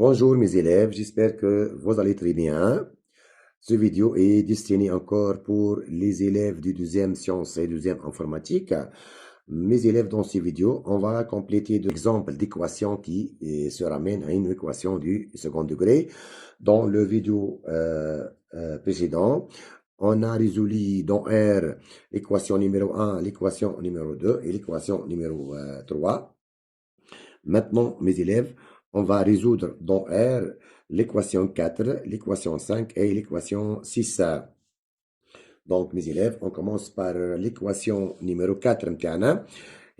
Bonjour mes élèves, j'espère que vous allez très bien. Cette vidéo est destinée encore pour les élèves du deuxième sciences et deuxième informatique. Mes élèves, dans cette vidéo, on va compléter deux exemples d'équations qui se ramènent à une équation du second degré. Dans le vidéo précédent, on a résolu dans R l'équation numéro 1, l'équation numéro 2 et l'équation numéro 3. Maintenant, mes élèves, on va résoudre dans R l'équation 4, l'équation 5 et l'équation 6. Donc, mes élèves, on commence par l'équation numéro 4 متاعنا.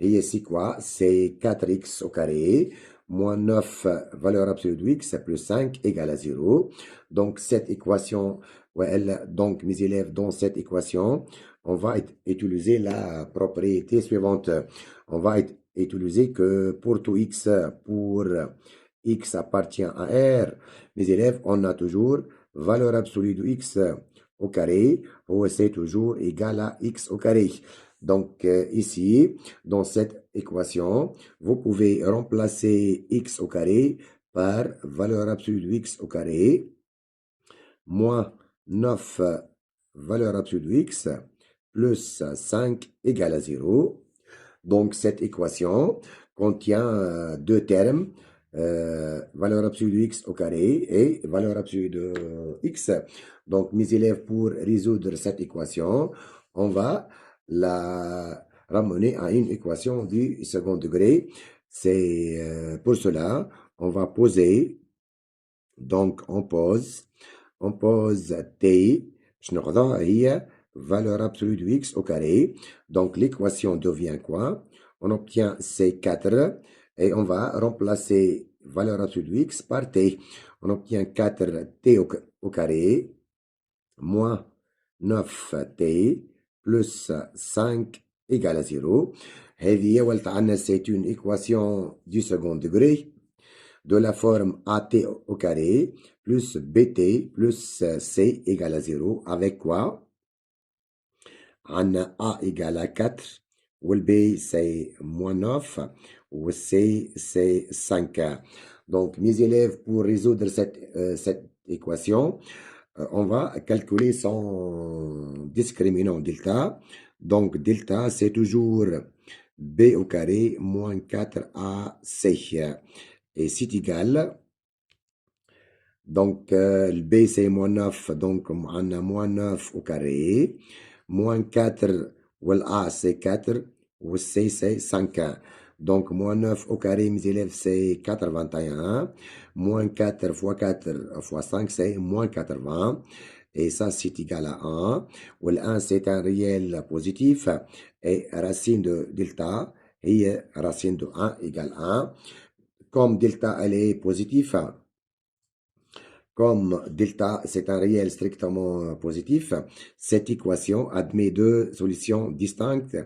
Et c'est quoi? C'est 4x au carré moins 9 valeur absolue de x plus 5 égale à 0. Donc, cette équation, donc mes élèves, dans cette équation, on va utiliser la propriété suivante. On va utiliser que pour tout x appartient à R, mes élèves, on a toujours valeur absolue de x au carré, ou c'est toujours égal à x au carré. Donc, ici, dans cette équation, vous pouvez remplacer x au carré par valeur absolue de x au carré, moins 9 valeur absolue de x, plus 5 égale à 0. Donc, cette équation contient deux termes, valeur absolue de x au carré et valeur absolue de x. Donc, mes élèves, pour résoudre cette équation, on va la ramener à une équation du second degré. C'est pour cela, on va poser, donc on pose t, valeur absolue de x au carré. Donc l'équation devient quoi? On obtient C4 et on va remplacer valeur absolue de x par t. On obtient 4t au carré moins 9t plus 5 égale à 0. C'est une équation du second degré de la forme AT au carré plus BT plus C égale à 0. Avec quoi? On a A égale à 4, ou le B c'est moins 9, ou C c'est 5. Donc, mes élèves, pour résoudre cette équation, on va calculer son discriminant delta. Donc, delta, c'est toujours B au carré moins 4AC. Et c'est égal. Donc, le B, c'est moins 9. Donc, on a moins 9 au carré. Moins 4, ou l'A, c'est 4. Ou C, c'est 5. Donc, moins 9 au carré, mes élèves, c'est 81. Moins 4 fois 4 fois 5, c'est moins 80. Et ça, c'est égal à 1. Où le 1, c'est un réel positif. Et racine de delta, et racine de 1 égale 1. Comme delta, elle est positive, comme delta, c'est un réel strictement positif, cette équation admet deux solutions distinctes.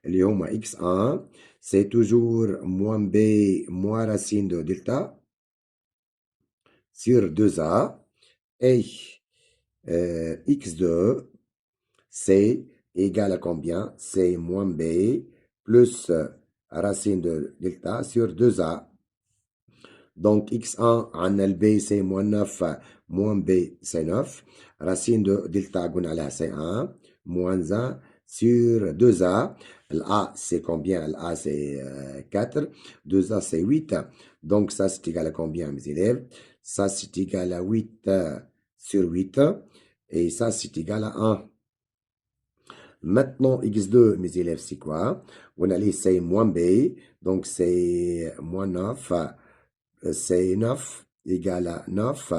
L'homme x1, c'est toujours moins b moins racine de delta sur 2a. Et x2, c'est égal à combien? C'est moins b plus racine de delta sur 2a. Donc, x1 en LB, c'est moins 9, moins b, c'est 9. Racine de delta gonala, c'est 1, moins 1 sur 2a. L'a, c'est combien? L'a, c'est 4. 2a, c'est 8. Donc, ça, c'est égal à combien, mes élèves? Ça, c'est égal à 8 sur 8. Et ça, c'est égal à 1. Maintenant, x2, mes élèves, c'est quoi? On a c'est moins b. Donc, c'est moins 9. C'est 9 égale à 9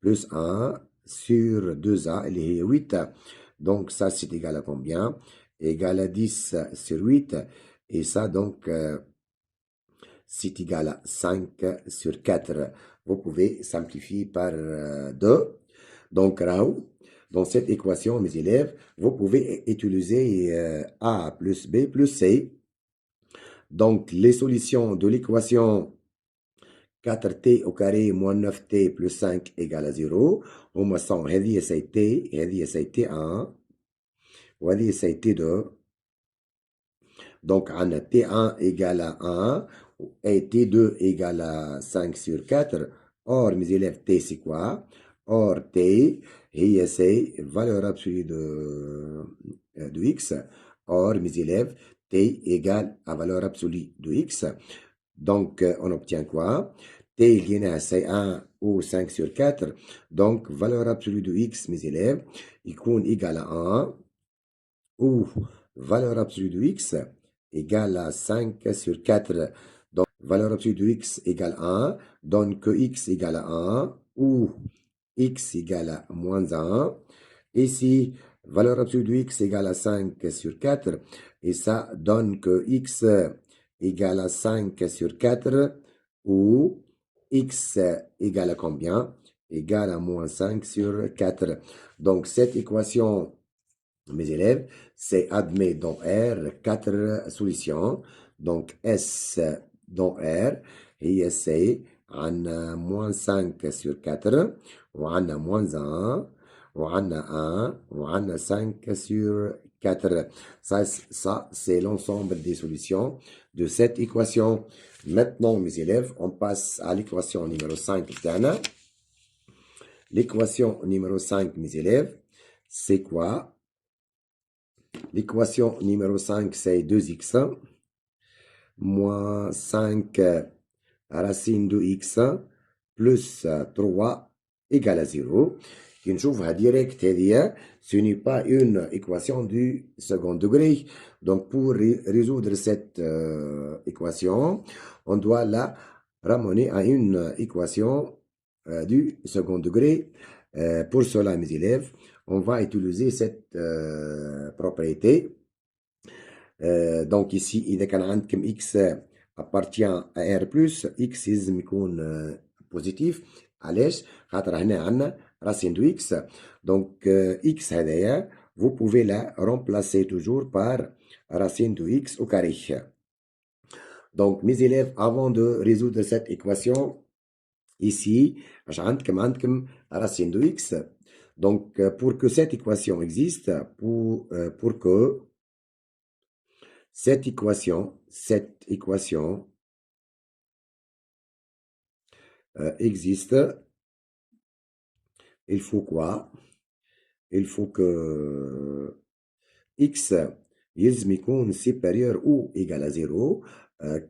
plus 1 sur 2a, il est 8. Donc, ça, c'est égal à combien? Égal à 10 sur 8. Et ça, donc, c'est égal à 5 sur 4. Vous pouvez simplifier par 2. Donc, Raoult, dans cette équation, mes élèves, vous pouvez utiliser A plus B plus C. Donc, les solutions de l'équation 4t au carré moins 9t plus 5 égale à 0. هما sont هذه سي t هذه سي t1 وهذه سي t2. Donc, on a t1 égale à 1 et t2 égale à 5 sur 4. Or, mes élèves, t c'est quoi? Or, t, c'est valeur absolue de x. Or, mes élèves, t égale à valeur absolue de x. Donc, on obtient quoi? T, il y en a, c'est 1 ou 5 sur 4. Donc, valeur absolue de x, mes élèves, il égale à 1 ou valeur absolue de x égale à 5 sur 4. Donc, valeur absolue de x égale 1, donne que x égale à 1 ou x égale à moins 1. Ici, valeur absolue de x égale à 5 sur 4. Et ça donne que x égale à 5 sur 4 ou x égale à combien? Égale à moins 5 sur 4. Donc, cette équation, mes élèves, c'est admet dans R 4 solutions. Donc, S dans R, et c'est on moins 5 sur 4, on a moins 1, on a 1, on a 5 sur 4. Ça c'est l'ensemble des solutions de cette équation. Maintenant, mes élèves, on passe à l'équation numéro 5. L'équation numéro 5, mes élèves, c'est quoi? L'équation numéro 5, c'est 2x moins 5 racine de x plus 3 égale à 0. نشوفها direct هذه, ce n'est pas une équation du second degré. Donc, pour résoudre cette équation, on doit la ramener à une équation du second degré. Pour cela, mes élèves, on va utiliser cette propriété. Donc ici, إذا كان عندكم x appartient à r plus, x لازم يكون بوزيتيف. علاش؟ خاطر هنا عندنا racine de x. Donc x هذايا, vous pouvez la remplacer toujours par racine de x au carré. Donc mes élèves, avant de résoudre cette équation, ici, عندكم racine de x. Donc pour que cette équation existe, pour que cette équation existe, il faut quoi? Il faut que x يلزم يكون supérieur ou égal à 0,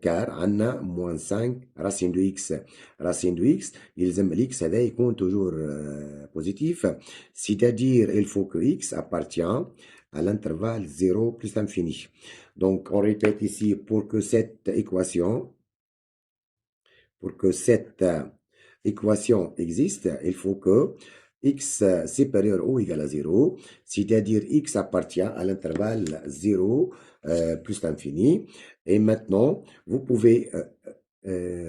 car on a moins 5 racine de x. Racine de x, يلزم x هذا يكون toujours positif, c'est-à-dire il faut que x appartient à l'intervalle 0 plus l'infini. Donc on répète ici, pour que cette équation existe, il faut que x supérieur ou égal à 0, c'est-à-dire x appartient à l'intervalle 0 plus l'infini. Et maintenant, vous pouvez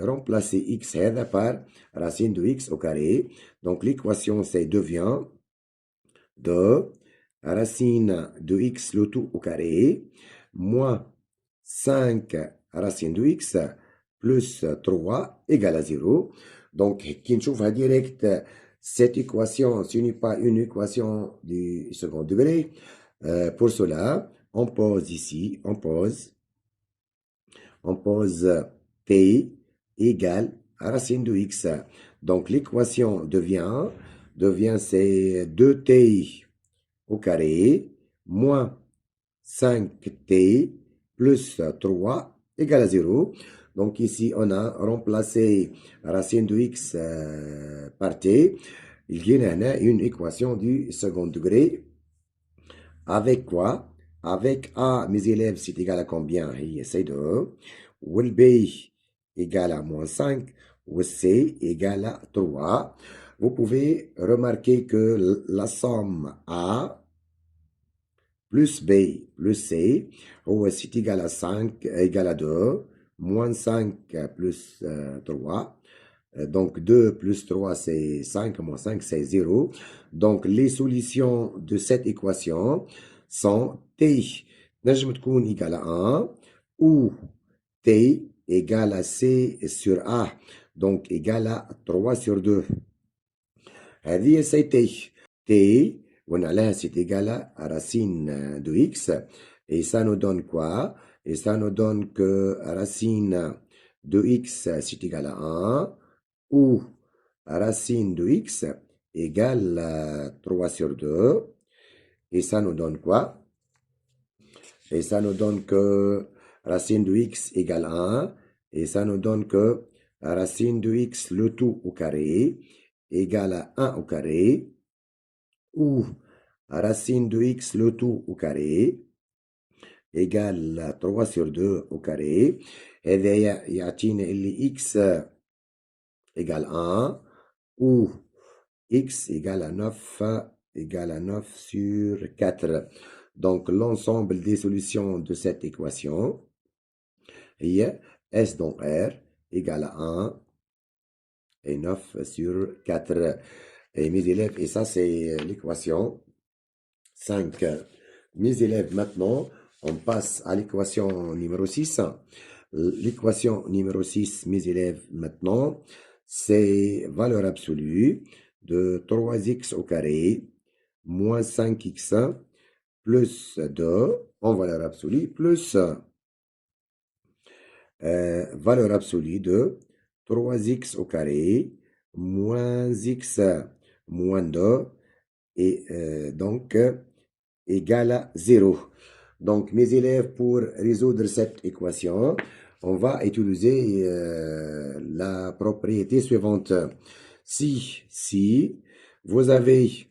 remplacer x par racine de x au carré. Donc l'équation devient de racine de x le tout au carré moins 5 racine de x plus 3 égale à 0. Donc, qui نشوفها direct, cette équation, ce n'est pas une équation du second degré. Pour cela, on pose ici, on pose t égale à racine de x. Donc, l'équation devient c'est 2t au carré moins 5t plus 3 égale à 0. Donc ici, on a remplacé racine de x par t. Il y a une équation du second degré. Avec quoi? Avec a, mes élèves, c'est égal à combien? C'est 2. Ou le b égal à moins 5. Ou c égal à 3. Vous pouvez remarquer que la somme a plus b plus c, c'est égal à 5, égal à 2, moins 5 plus 3. Donc 2 plus 3 c'est 5, moins 5 c'est 0. Donc les solutions de cette équation sont t نجم تكون égal à 1 ou t égal à c sur a, donc égal à 3 sur 2. هذه c'est t on a là c'est égal à racine de x, et ça nous donne quoi? Et ça nous donne que racine de x c'est égal à 1 ou racine de x égale 3 sur 2. Et ça nous donne quoi? Et ça nous donne que racine de x égale 1. Et ça nous donne que racine de x, le tout au carré, égale à 1 au carré. Ou racine de x, le tout au carré, égale 3 sur 2 au carré. هذا يعطينا اللي x égale 1 ou x égale à 9 sur 4. Donc l'ensemble des solutions de cette équation est S dans R égale à 1 et 9 sur 4. Et mes élèves, et ça c'est l'équation 5. Mes élèves, maintenant, on passe à l'équation numéro 6. L'équation numéro 6, mes élèves, maintenant, c'est valeur absolue de 3x au carré moins 5x plus 2 en valeur absolue plus valeur absolue de 3x au carré moins x moins 2 et donc égale à 0. Donc, mes élèves, pour résoudre cette équation, on va utiliser la propriété suivante. Si vous avez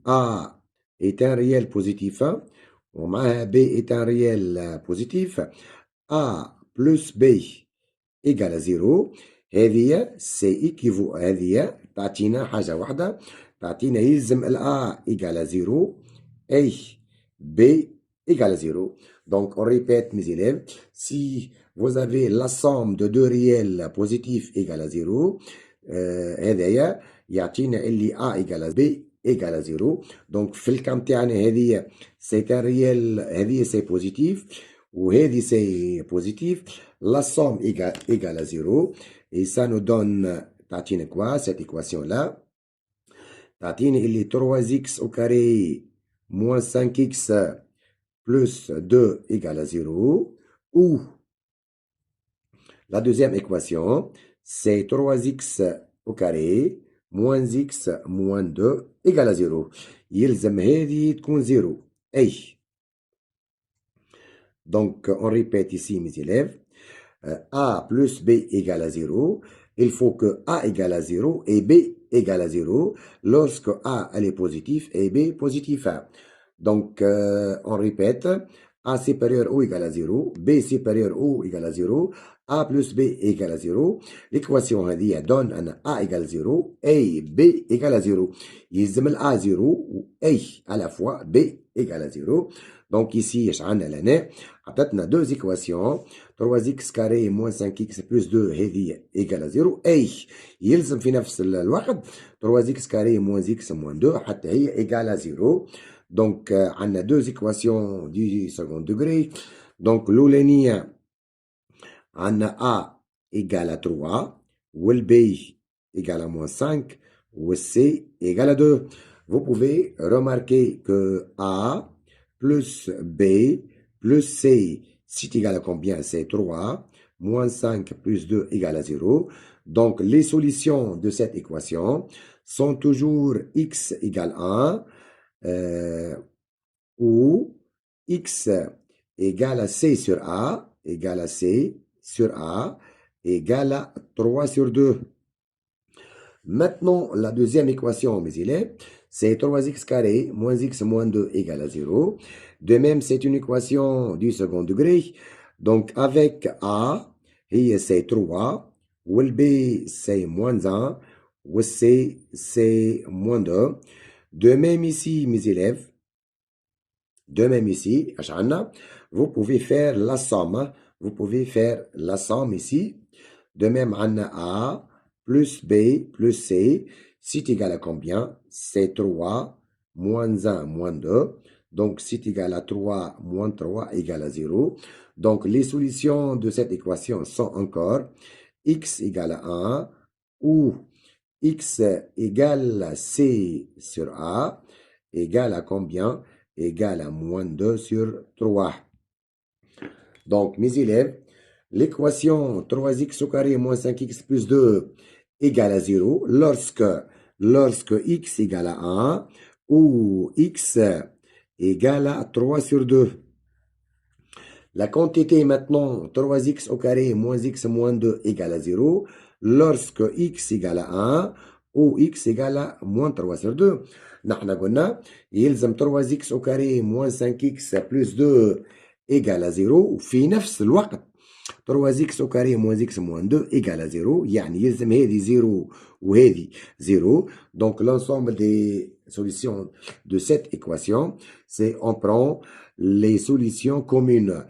A est un réel positif, B est un réel positif, A plus B égale à 0. هذه سي ايكيفو هذه تعطينا حاجة واحدة تعطينا يلزم ال A égale à 0 et B égale à 0. Donc on répète mes élèves, si vous avez la somme de deux réels positifs égale à 0 هذايا يعطينا اللي A égale à B égale à 0. Donc في الكام تاعنا هذه c'est un réel هذه c'est positif وهذه c'est positif. La somme égale à 0. Et ça nous donne, تعطينا quoi, cette équation-là? تعطينا اللي 3x au carré moins 5x plus 2 égale à 0. Ou la deuxième équation, c'est 3x au carré moins x moins 2 égale à 0. يلزم هذه تكون 0. أي. Donc, on répète ici, mes élèves. A plus B égale à 0, il faut que A égale à 0 et B égale à 0 lorsque A elle est positif et B positif. Donc, on répète, A supérieur ou égal à 0, B supérieur ou égal à 0, A plus B égale à 0. L'équation donne un A égale 0 et B égale à 0. يلزم ال A 0 و A à la fois B égale à 0. Donc ici, عطتنا deux équations 3x carré moins 5x plus 2 هذه égale à 0 أي يلزم في نفس الوقت 3x carré moins x moins 2 حتى هي égale à 0. Donc عندنا deux équations du second degré. Donc l'أولانية عندنا A égale à 3 وال B égale à moins 5 وال C égale à 2. Vous pouvez remarquer que A plus B plus C, c'est égal à combien? C'est 3, moins 5 plus 2 égale à 0. Donc, les solutions de cette équation sont toujours x égale 1 ou x égale à C sur A, égale à C sur A, égale à 3 sur 2. Maintenant, la deuxième équation, mes élèves, c'est 3x carré moins x moins 2 égale à 0. De même, c'est une équation du second degré. Donc, avec A, c'est 3, ou le B, c'est moins 1, ou C, c'est moins 2. De même ici, mes élèves, de même ici, vous pouvez faire la somme. Vous pouvez faire la somme ici. De même, A plus B plus C, c'est égal à combien? C'est 3 moins 1 moins 2. Donc, c'est égal à 3 moins 3 égale à 0. Donc, les solutions de cette équation sont encore x égale à 1 ou x égale à C sur A égale à combien? Égale à moins 2 sur 3. Donc, mes élèves, l'équation 3x au carré moins 5x plus 2 égale à 0 lorsque x égale à 1 ou x égale à 3 sur 2. La quantité maintenant 3x au carré moins x moins 2 égale à 0 lorsque x égale à 1 ou x égale à moins 3 sur 2. نحن قلنا يلزم 3x au carré moins 5x plus 2 égale à 0 وفي نفس الوقت 3x au carré moins x moins 2 égale à 0 يعني يلزم هذه 0 وهذه 0. Donc l'ensemble des solutions de cette équation, c'est on prend les solutions communes.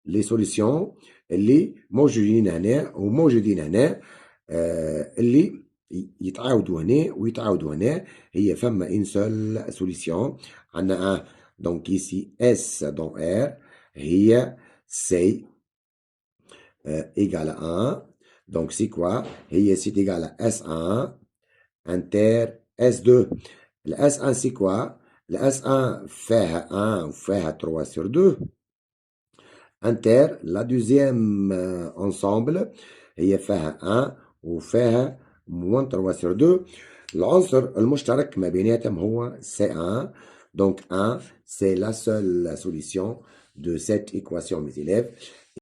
les solutions اللي موجودين هنا وموجودين هنا اللي يتعاودوا هنا ويتعاودوا هنا هي فما une seule solution عندنا un donc ici S dans R هي C égale à 1 donc c'est quoi هي c'est égal à S1 inter S2 le S1 c'est quoi le S1 فيها 1 وفيها 3 sur 2 inter la deuxième ensemble هي فيها 1 وفيها moins 3 sur 2 العنصر المشترك ما بيناتهم هو C1 donc 1 c'est la seule solution de cette équation mes élèves